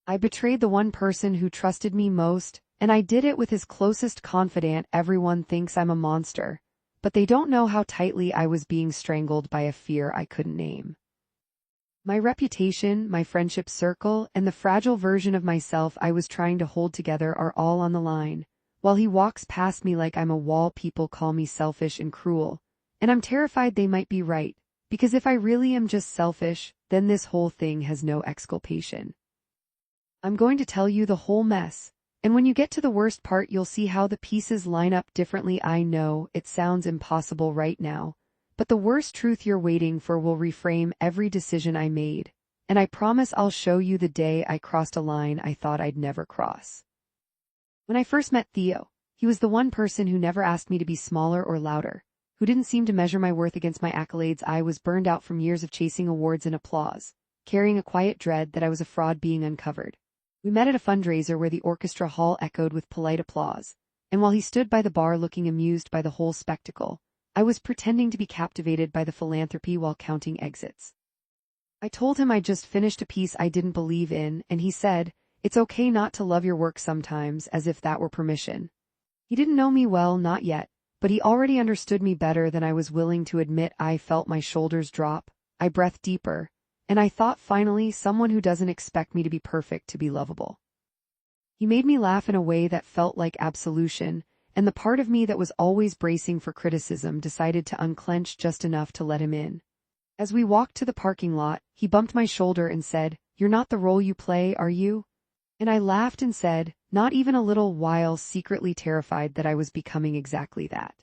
I betrayed the one person who trusted me most, and I did it with his closest confidant. Everyone thinks I'm a monster, but they don't know how tightly I was being strangled by a fear I couldn't name. My reputation, my friendship circle, and the fragile version of myself I was trying to hold together are all on the line. While he walks past me like I'm a wall, people call me selfish and cruel, and I'm terrified they might be right, because if I really am just selfish, then this whole thing has no exculpation. I'm going to tell you the whole mess, and when you get to the worst part you'll see how the pieces line up differently. I know it sounds impossible right now, but the worst truth you're waiting for will reframe every decision I made, and I promise I'll show you the day I crossed a line I thought I'd never cross. When I first met Theo, he was the one person who never asked me to be smaller or louder, who didn't seem to measure my worth against my accolades. I was burned out from years of chasing awards and applause, carrying a quiet dread that I was a fraud being uncovered. We met at a fundraiser where the orchestra hall echoed with polite applause, and while he stood by the bar looking amused by the whole spectacle, I was pretending to be captivated by the philanthropy while counting exits. I told him I'd just finished a piece I didn't believe in, and he said, "It's okay not to love your work sometimes," as if that were permission. He didn't know me well, not yet, but he already understood me better than I was willing to admit. I felt my shoulders drop, I breathed deeper, and I thought, finally, someone who doesn't expect me to be perfect to be lovable. He made me laugh in a way that felt like absolution, and the part of me that was always bracing for criticism decided to unclench just enough to let him in. As we walked to the parking lot, he bumped my shoulder and said, "You're not the role you play, are you?" And I laughed and said, "Not even a little," while secretly terrified that I was becoming exactly that.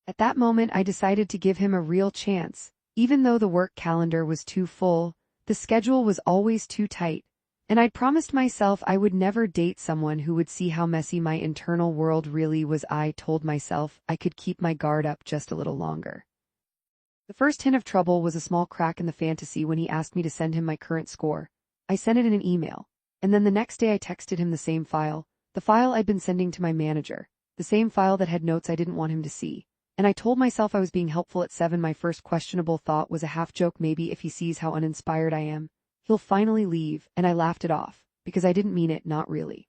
At that moment I decided to give him a real chance. Even though the work calendar was too full, the schedule was always too tight, and I'd promised myself I would never date someone who would see how messy my internal world really was. I told myself I could keep my guard up just a little longer. The first hint of trouble was a small crack in the fantasy when he asked me to send him my current score. I sent it in an email, and then the next day I texted him the same file, the file I'd been sending to my manager, the same file that had notes I didn't want him to see. And I told myself I was being helpful at 7. My first questionable thought was a half joke: maybe if he sees how uninspired I am, he'll finally leave, and I laughed it off, because I didn't mean it, not really.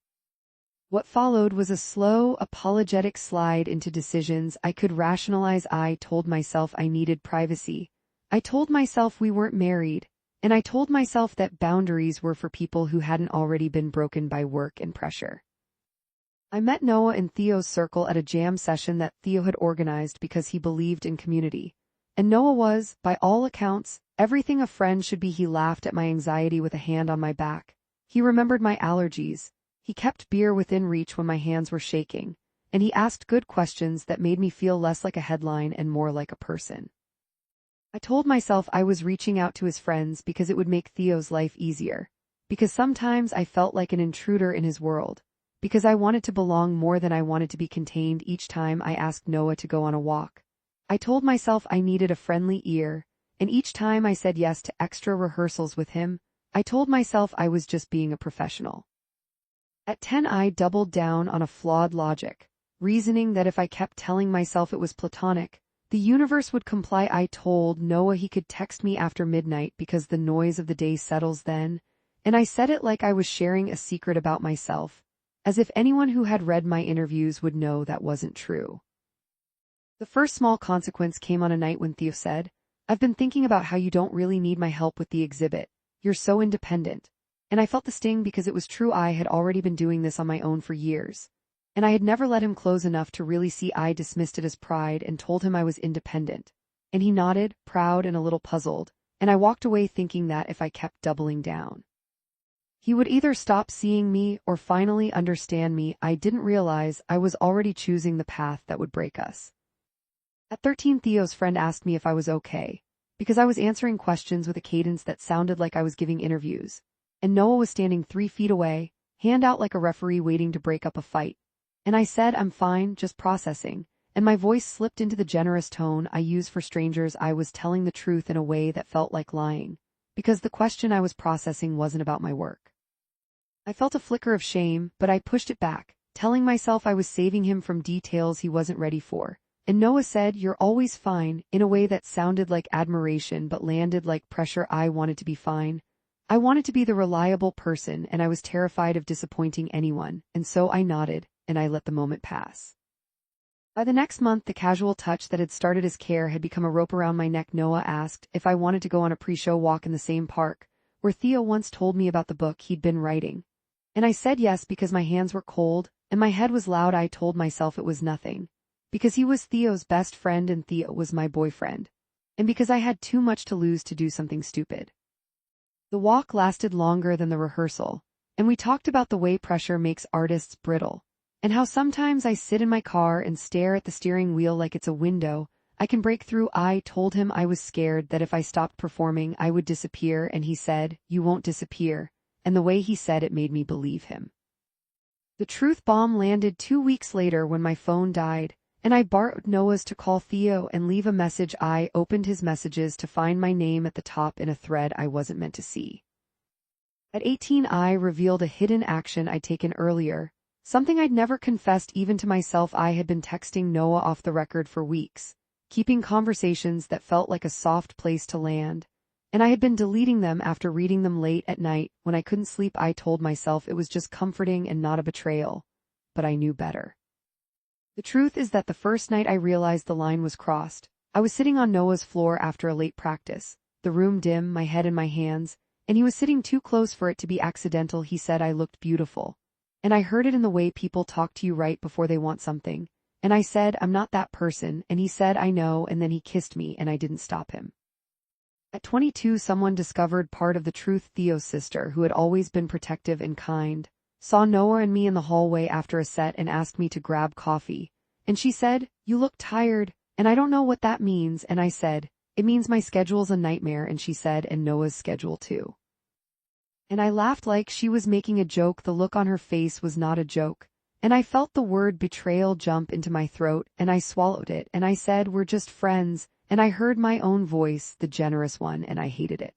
What followed was a slow, apologetic slide into decisions I could rationalize. I told myself I needed privacy. I told myself we weren't married, and I told myself that boundaries were for people who hadn't already been broken by work and pressure. I met Noah in Theo's circle at a jam session that Theo had organized because he believed in community. And Noah was, by all accounts, everything a friend should be. He laughed at my anxiety with a hand on my back. He remembered my allergies. He kept beer within reach when my hands were shaking. And he asked good questions that made me feel less like a headline and more like a person. I told myself I was reaching out to his friends because it would make Theo's life easier. Because sometimes I felt like an intruder in his world. Because I wanted to belong more than I wanted to be contained. Each time I asked Noah to go on a walk, I told myself I needed a friendly ear, and each time I said yes to extra rehearsals with him, I told myself I was just being a professional. At 10 I doubled down on a flawed logic, reasoning that if I kept telling myself it was platonic, the universe would comply. I told Noah he could text me after midnight because the noise of the day settles then, and I said it like I was sharing a secret about myself, as if anyone who had read my interviews would know that wasn't true. The first small consequence came on a night when Theo said, "I've been thinking about how you don't really need my help with the exhibit. You're so independent." And I felt the sting because it was true. I had already been doing this on my own for years, and I had never let him close enough to really see. I dismissed it as pride and told him I was independent. And he nodded, proud and a little puzzled, and I walked away thinking that if I kept doubling down, he would either stop seeing me or finally understand me. I didn't realize I was already choosing the path that would break us. At 13, Theo's friend asked me if I was okay, because I was answering questions with a cadence that sounded like I was giving interviews, and Noah was standing 3 feet away, hand out like a referee waiting to break up a fight. And I said, "I'm fine, just processing," and my voice slipped into the generous tone I use for strangers. I was telling the truth in a way that felt like lying, because the question I was processing wasn't about my work. I felt a flicker of shame, but I pushed it back, telling myself I was saving him from details he wasn't ready for. And Noah said, "You're always fine," in a way that sounded like admiration but landed like pressure. I wanted to be fine. I wanted to be the reliable person, and I was terrified of disappointing anyone, and so I nodded, and I let the moment pass. By the next month, the casual touch that had started as care had become a rope around my neck. Noah asked if I wanted to go on a pre-show walk in the same park, where Theo once told me about the book he'd been writing. And I said yes because my hands were cold, and my head was loud. I told myself it was nothing. Because he was Theo's best friend and Theo was my boyfriend. And because I had too much to lose to do something stupid. The walk lasted longer than the rehearsal, and we talked about the way pressure makes artists brittle, and how sometimes I sit in my car and stare at the steering wheel like it's a window I can break through. I told him I was scared that if I stopped performing I would disappear, and he said, "You won't disappear," and the way he said it made me believe him. The truth bomb landed 2 weeks later when my phone died, and I borrowed Noah's to call Theo and leave a message. I opened his messages to find my name at the top in a thread I wasn't meant to see. At 18, I revealed a hidden action I'd taken earlier, something I'd never confessed even to myself. I had been texting Noah off the record for weeks, keeping conversations that felt like a soft place to land, and I had been deleting them after reading them late at night when I couldn't sleep. I told myself it was just comforting and not a betrayal, but I knew better. The truth is that the first night I realized the line was crossed, I was sitting on Noah's floor after a late practice, the room dim, my head in my hands, and he was sitting too close for it to be accidental. He said I looked beautiful, and I heard it in the way people talk to you right before they want something, and I said I'm not that person, and he said I know, and then he kissed me and I didn't stop him. At 22, someone discovered part of the truth. Theo's sister, who had always been protective and kind, saw Noah and me in the hallway after a set and asked me to grab coffee, and she said, "You look tired," and I don't know what that means, and I said, "It means my schedule's a nightmare," and she said, "And Noah's schedule too." And I laughed like she was making a joke. The look on her face was not a joke, and I felt the word betrayal jump into my throat, and I swallowed it, and I said, "We're just friends," and I heard my own voice, the generous one, and I hated it.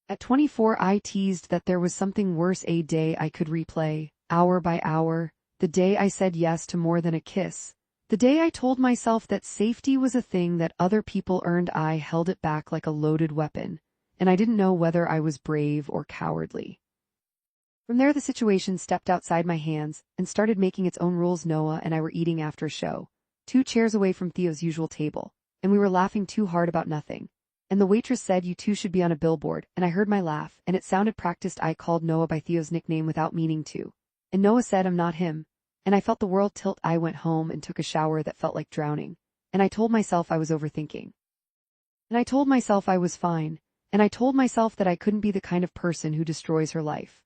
At 24, I teased that there was something worse, a day I could replay, hour by hour, the day I said yes to more than a kiss, the day I told myself that safety was a thing that other people earned. I held it back like a loaded weapon, and I didn't know whether I was brave or cowardly. From there, the situation stepped outside my hands and started making its own rules. Noah and I were eating after a show, 2 chairs away from Theo's usual table, and we were laughing too hard about nothing. And the waitress said, "You two should be on a billboard," and I heard my laugh, and it sounded practiced. I called Noah by Theo's nickname without meaning to, and Noah said, "I'm not him," and I felt the world tilt. I went home and took a shower that felt like drowning, and I told myself I was overthinking. And I told myself I was fine, and I told myself that I couldn't be the kind of person who destroys her life.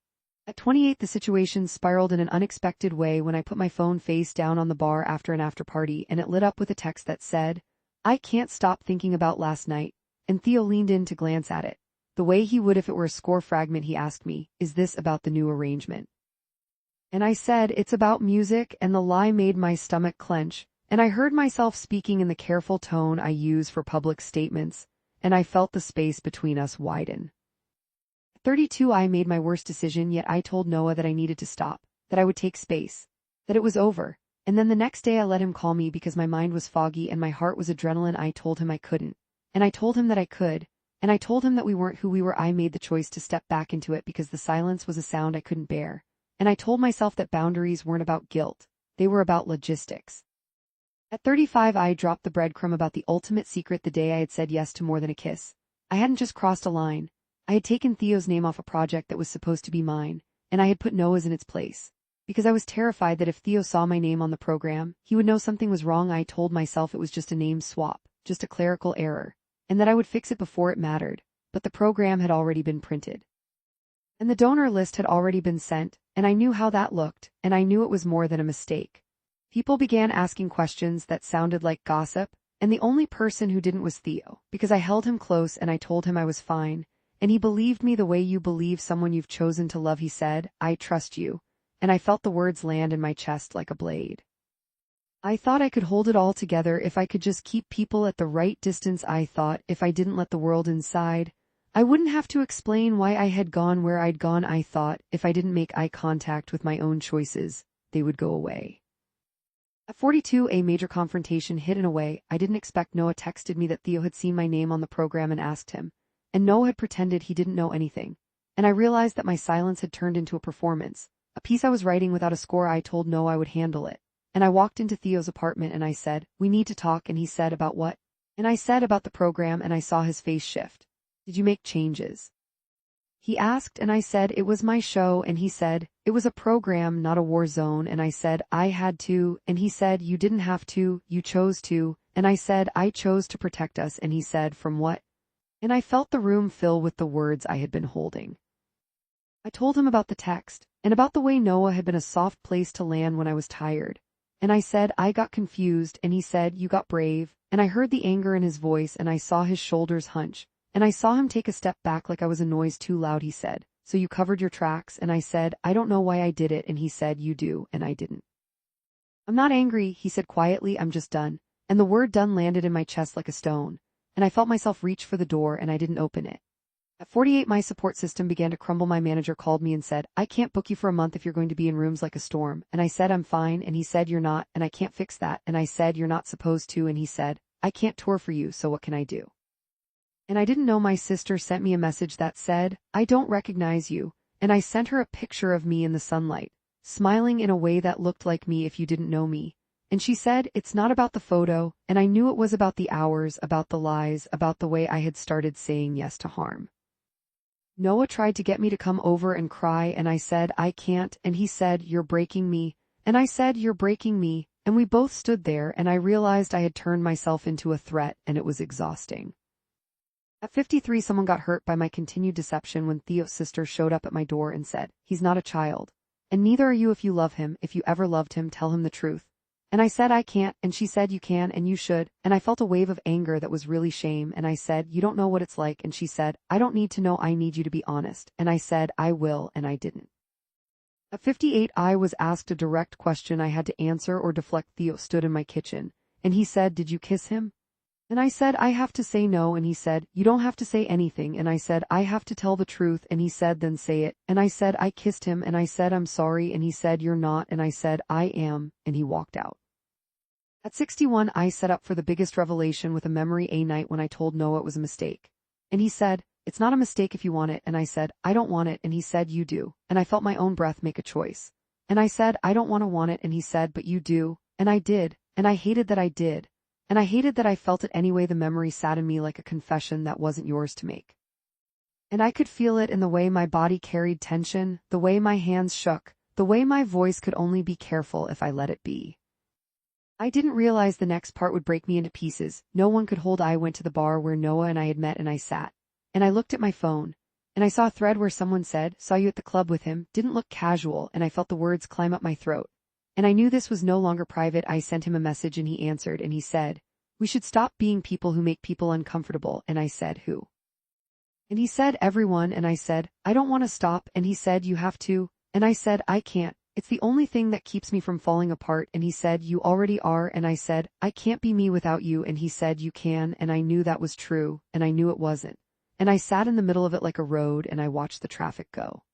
At 28, the situation spiraled in an unexpected way when I put my phone face down on the bar after an after-party, and it lit up with a text that said, "I can't stop thinking about last night," and Theo leaned in to glance at it. The way he would if it were a score fragment. He asked me, "Is this about the new arrangement?" And I said, "It's about music," and the lie made my stomach clench, and I heard myself speaking in the careful tone I use for public statements, and I felt the space between us widen. At 32, I made my worst decision yet. I told Noah that I needed to stop, that I would take space, that it was over, and then the next day I let him call me because my mind was foggy and my heart was adrenaline. I told him I couldn't, and I told him that I could, and I told him that we weren't who we were. I made the choice to step back into it because the silence was a sound I couldn't bear, and I told myself that boundaries weren't about guilt, they were about logistics. At 35, I dropped the breadcrumb about the ultimate secret the day I had said yes to more than a kiss. I hadn't just crossed a line, I had taken Theo's name off a project that was supposed to be mine, and I had put Noah's in its place, because I was terrified that if Theo saw my name on the program, he would know something was wrong. I told myself it was just a name swap, just a clerical error, and that I would fix it before it mattered, but the program had already been printed. And the donor list had already been sent, and I knew how that looked, and I knew it was more than a mistake. People began asking questions that sounded like gossip, and the only person who didn't was Theo, because I held him close and I told him I was fine, and he believed me the way you believe someone you've chosen to love. He said, "I trust you," and I felt the words land in my chest like a blade. I thought I could hold it all together if I could just keep people at the right distance. I thought if I didn't let the world inside, I wouldn't have to explain why I had gone where I'd gone. I thought if I didn't make eye contact with my own choices, they would go away. At 42, a major confrontation hit in a way I didn't expect. Noah texted me that Theo had seen my name on the program and asked him, and Noah had pretended he didn't know anything. and I realized that my silence had turned into a performance. A piece I was writing without a score. I told Noah I would handle it. And I walked into Theo's apartment and I said, "We need to talk," and he said, "About what?" And I said, "About the program," and I saw his face shift. "Did you make changes?" He asked, and I said, "It was my show," and he said, "It was a program, not a war zone," and I said, "I had to," and he said, "You didn't have to, you chose to," and I said, "I chose to protect us," and he said, "From what?" And I felt the room fill with the words I had been holding. I told him about the text, and about the way Noah had been a soft place to land when I was tired. And I said, "I got confused," and he said, "You got brave," and I heard the anger in his voice and I saw his shoulders hunch, and I saw him take a step back like I was a noise too loud. He said, "So you covered your tracks," and I said, "I don't know why I did it," and he said, "You do," and I didn't. "I'm not angry," he said quietly, "I'm just done," and the word done landed in my chest like a stone, and I felt myself reach for the door and I didn't open it. At 48, my support system began to crumble. My manager called me and said, "I can't book you for a month if you're going to be in rooms like a storm," and I said, "I'm fine," and he said, "You're not," and I can't fix that, and I said, "You're not supposed to," and he said, "I can't tour for you, so what can I do?" And I didn't know my sister sent me a message that said, "I don't recognize you," and I sent her a picture of me in the sunlight, smiling in a way that looked like me if you didn't know me. And she said, "It's not about the photo," and I knew it was about the hours, about the lies, about the way I had started saying yes to harm. Noah tried to get me to come over and cry, and I said, "I can't," and he said, "You're breaking me," and I said, "You're breaking me," and we both stood there, and I realized I had turned myself into a threat, and it was exhausting. At 53, someone got hurt by my continued deception when Theo's sister showed up at my door and said, "He's not a child. And neither are you. If you love him, if you ever loved him, tell him the truth." And I said, "I can't," and she said, "You can and you should," and I felt a wave of anger that was really shame, and I said, "You don't know what it's like," and she said, "I don't need to know, I need you to be honest," and I said, "I will," and I didn't. At 58, I was asked a direct question I had to answer or deflect. Theo stood in my kitchen, and he said, "Did you kiss him?" And I said, "I have to say no," and he said, "You don't have to say anything," and I said, "I have to tell the truth," and he said, "Then say it," and I said, "I kissed him," and I said, "I'm sorry," and he said, "You're not," and I said, "I am," and he walked out. At 61, I set up for the biggest revelation with a memory a night when I told Noah it was a mistake. And he said, "It's not a mistake if you want it," and I said, "I don't want it," and he said, "You do," and I felt my own breath make a choice. And I said, "I don't want it," and he said, "But you do," and I did, and I hated that I did. And I hated that I felt it anyway. The memory sat in me like a confession that wasn't yours to make. And I could feel it in the way my body carried tension, the way my hands shook, the way my voice could only be careful if I let it be. I didn't realize the next part would break me into pieces. No one could hold. I went to the bar where Noah and I had met and I sat. And I looked at my phone. And I saw a thread where someone said, "Saw you at the club with him," didn't look casual, and I felt the words climb up my throat. And I knew this was no longer private. I sent him a message and he answered and he said, "We should stop being people who make people uncomfortable," and I said, "Who?" And he said, "Everyone," and I said, "I don't want to stop," and he said, "You have to," and I said, "I can't. It's the only thing that keeps me from falling apart," and he said, "You already are," and I said, "I can't be me without you," and he said, "You can," and I knew that was true, and I knew it wasn't. And I sat in the middle of it like a road and I watched the traffic go.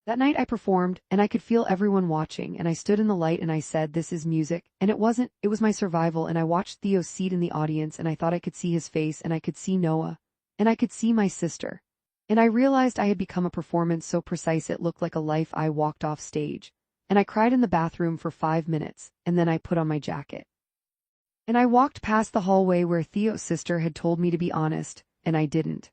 That night I performed, and I could feel everyone watching, and I stood in the light and I said, "This is music," and it wasn't, it was my survival, and I watched Theo's seat in the audience and I thought I could see his face and I could see Noah, and I could see my sister. And I realized I had become a performance so precise it looked like a life. I walked off stage, and I cried in the bathroom for 5 minutes, and then I put on my jacket. And I walked past the hallway where Theo's sister had told me to be honest, and I didn't.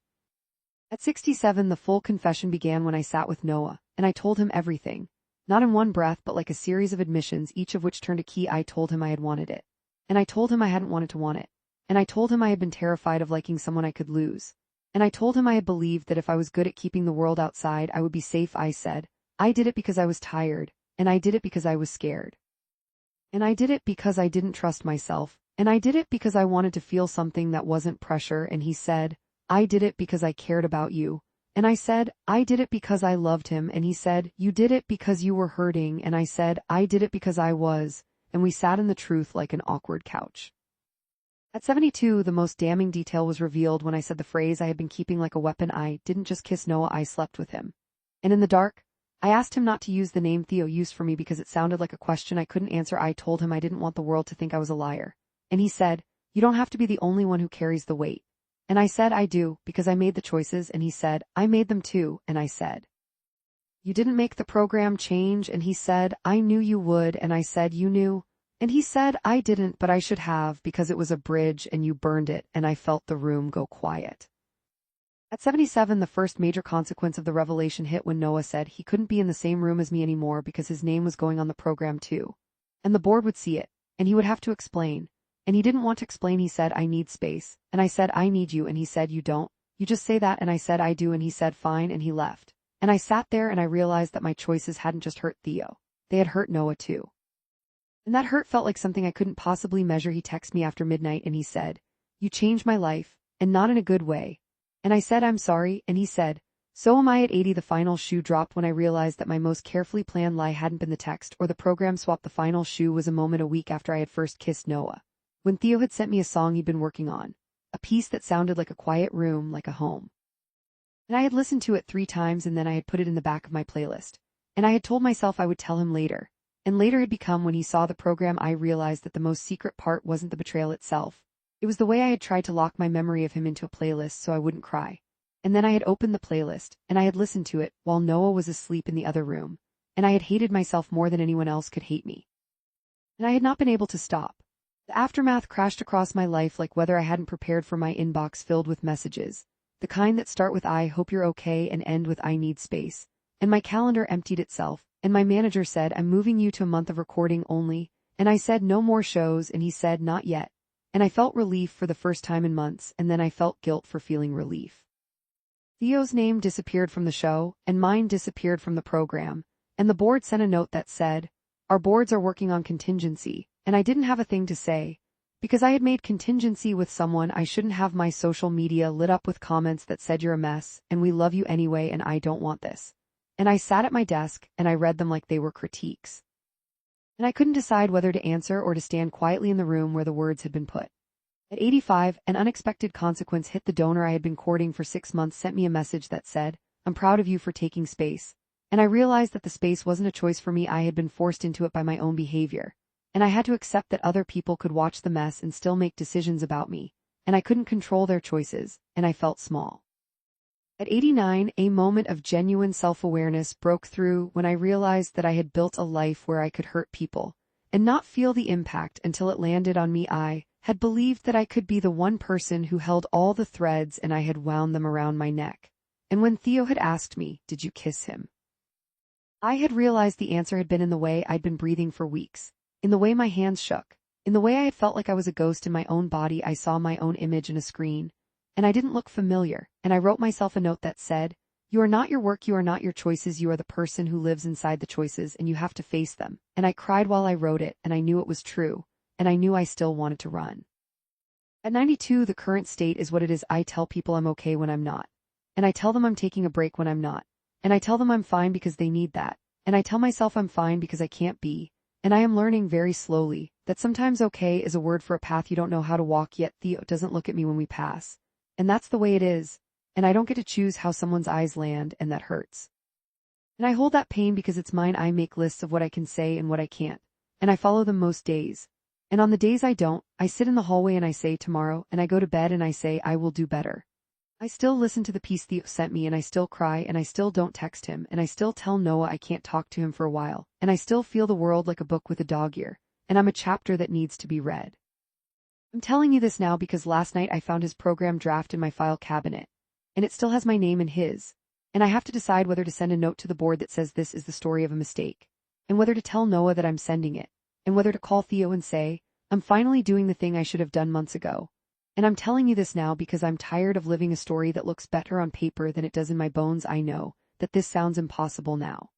At 67, the full confession began when I sat with Noah, and I told him everything. Not in one breath, but like a series of admissions, each of which turned a key. I told him I had wanted it. And I told him I hadn't wanted to want it. And I told him I had been terrified of liking someone I could lose. And I told him I had believed that if I was good at keeping the world outside, I would be safe. I said, I did it because I was tired, and I did it because I was scared. And I did it because I didn't trust myself, and I did it because I wanted to feel something that wasn't pressure. And he said, I did it because I cared about you. And I said, I did it because I loved him. And he said, you did it because you were hurting. And I said, I did it because I was. And we sat in the truth like an awkward couch. At 72, the most damning detail was revealed when I said the phrase I had been keeping like a weapon. I didn't just kiss Noah, I slept with him. And in the dark, I asked him not to use the name Theo used for me because it sounded like a question I couldn't answer. I told him I didn't want the world to think I was a liar. And he said, you don't have to be the only one who carries the weight. And I said, I do, because I made the choices, and he said, I made them too, and I said, you didn't make the program change, and he said, I knew you would, and I said, you knew, and he said, I didn't, but I should have, because it was a bridge and you burned it, and I felt the room go quiet. At 77, the first major consequence of the revelation hit when Noah said he couldn't be in the same room as me anymore because his name was going on the program too. And the board would see it, and he would have to explain. And he didn't want to explain. He said, I need space. And I said, I need you. And he said, you don't. You just say that. And I said, I do. And he said, fine. And he left. And I sat there and I realized that my choices hadn't just hurt Theo. They had hurt Noah too. And that hurt felt like something I couldn't possibly measure. He texted me after midnight and he said, you changed my life, and not in a good way. And I said, I'm sorry. And he said, so am I. At 80, the final shoe dropped when I realized that my most carefully planned lie hadn't been the text or the program swap. The final shoe was a moment a week after I had first kissed Noah, when Theo had sent me a song he'd been working on, a piece that sounded like a quiet room, like a home. And I had listened to it 3 times, and then I had put it in the back of my playlist. And I had told myself I would tell him later. And later had become when he saw the program. I realized that the most secret part wasn't the betrayal itself. It was the way I had tried to lock my memory of him into a playlist so I wouldn't cry. And then I had opened the playlist, and I had listened to it while Noah was asleep in the other room. And I had hated myself more than anyone else could hate me. And I had not been able to stop. The aftermath crashed across my life like weather. I hadn't prepared for my inbox filled with messages, the kind that start with I hope you're okay and end with I need space. And my calendar emptied itself, and my manager said, I'm moving you to a month of recording only. And I said, no more shows, and he said, not yet. And I felt relief for the first time in months, and then I felt guilt for feeling relief. Theo's name disappeared from the show, and mine disappeared from the program, and the board sent a note that said, our boards are working on contingency, and I didn't have a thing to say. Because I had made contingency with someone I shouldn't have. My social media lit up with comments that said you're a mess, and we love you anyway, and I don't want this. And I sat at my desk, and I read them like they were critiques. And I couldn't decide whether to answer or to stand quietly in the room where the words had been put. At 85, an unexpected consequence hit. The donor I had been courting for 6 months sent me a message that said, I'm proud of you for taking space. And I realized that the space wasn't a choice for me. I had been forced into it by my own behavior. And I had to accept that other people could watch the mess and still make decisions about me. And I couldn't control their choices, and I felt small. At 89, a moment of genuine self-awareness broke through when I realized that I had built a life where I could hurt people and not feel the impact until it landed on me. I had believed that I could be the one person who held all the threads, and I had wound them around my neck. And when Theo had asked me, did you kiss him? I had realized the answer had been in the way I'd been breathing for weeks, in the way my hands shook, in the way I had felt like I was a ghost in my own body. I saw my own image in a screen, and I didn't look familiar, and I wrote myself a note that said, you are not your work, you are not your choices, you are the person who lives inside the choices, and you have to face them. And I cried while I wrote it, and I knew it was true, and I knew I still wanted to run. At 92, the current state is what it is. I tell people I'm okay when I'm not, and I tell them I'm taking a break when I'm not, and I tell them I'm fine because they need that, and I tell myself I'm fine because I can't be, and I am learning very slowly that sometimes okay is a word for a path you don't know how to walk yet. Theo doesn't look at me when we pass, and that's the way it is, and I don't get to choose how someone's eyes land, and that hurts. And I hold that pain because it's mine. I make lists of what I can say and what I can't, and I follow them most days. And on the days I don't, I sit in the hallway and I say tomorrow, and I go to bed and I say I will do better. I still listen to the piece Theo sent me, and I still cry, and I still don't text him, and I still tell Noah I can't talk to him for a while, and I still feel the world like a book with a dog ear, and I'm a chapter that needs to be read. I'm telling you this now because last night I found his program draft in my file cabinet, and it still has my name and his, and I have to decide whether to send a note to the board that says this is the story of a mistake, and whether to tell Noah that I'm sending it, and whether to call Theo and say, I'm finally doing the thing I should have done months ago. And I'm telling you this now because I'm tired of living a story that looks better on paper than it does in my bones. I know that this sounds impossible now.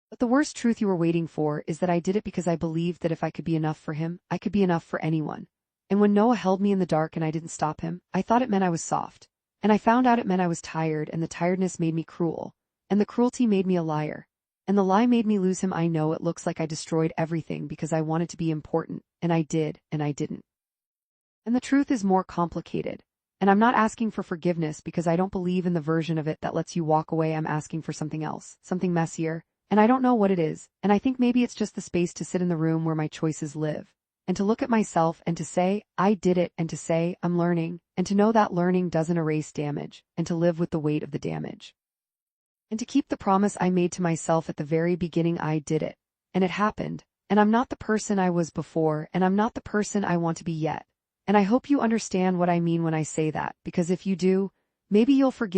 But the worst truth you were waiting for is that I did it because I believed that if I could be enough for him, I could be enough for anyone. And when Noah held me in the dark and I didn't stop him, I thought it meant I was soft. And I found out it meant I was tired, and the tiredness made me cruel. And the cruelty made me a liar. And the lie made me lose him. I know it looks like I destroyed everything because I wanted to be important, and I did, and I didn't. And the truth is more complicated. And I'm not asking for forgiveness because I don't believe in the version of it that lets you walk away. I'm asking for something else, something messier, and I don't know what it is, and I think maybe it's just the space to sit in the room where my choices live, and to look at myself and to say, I did it, and to say, I'm learning, and to know that learning doesn't erase damage, and to live with the weight of the damage. And to keep the promise I made to myself at the very beginning, I did it. And it happened. And I'm not the person I was before, and I'm not the person I want to be yet. And I hope you understand what I mean when I say that, because if you do, maybe you'll forgive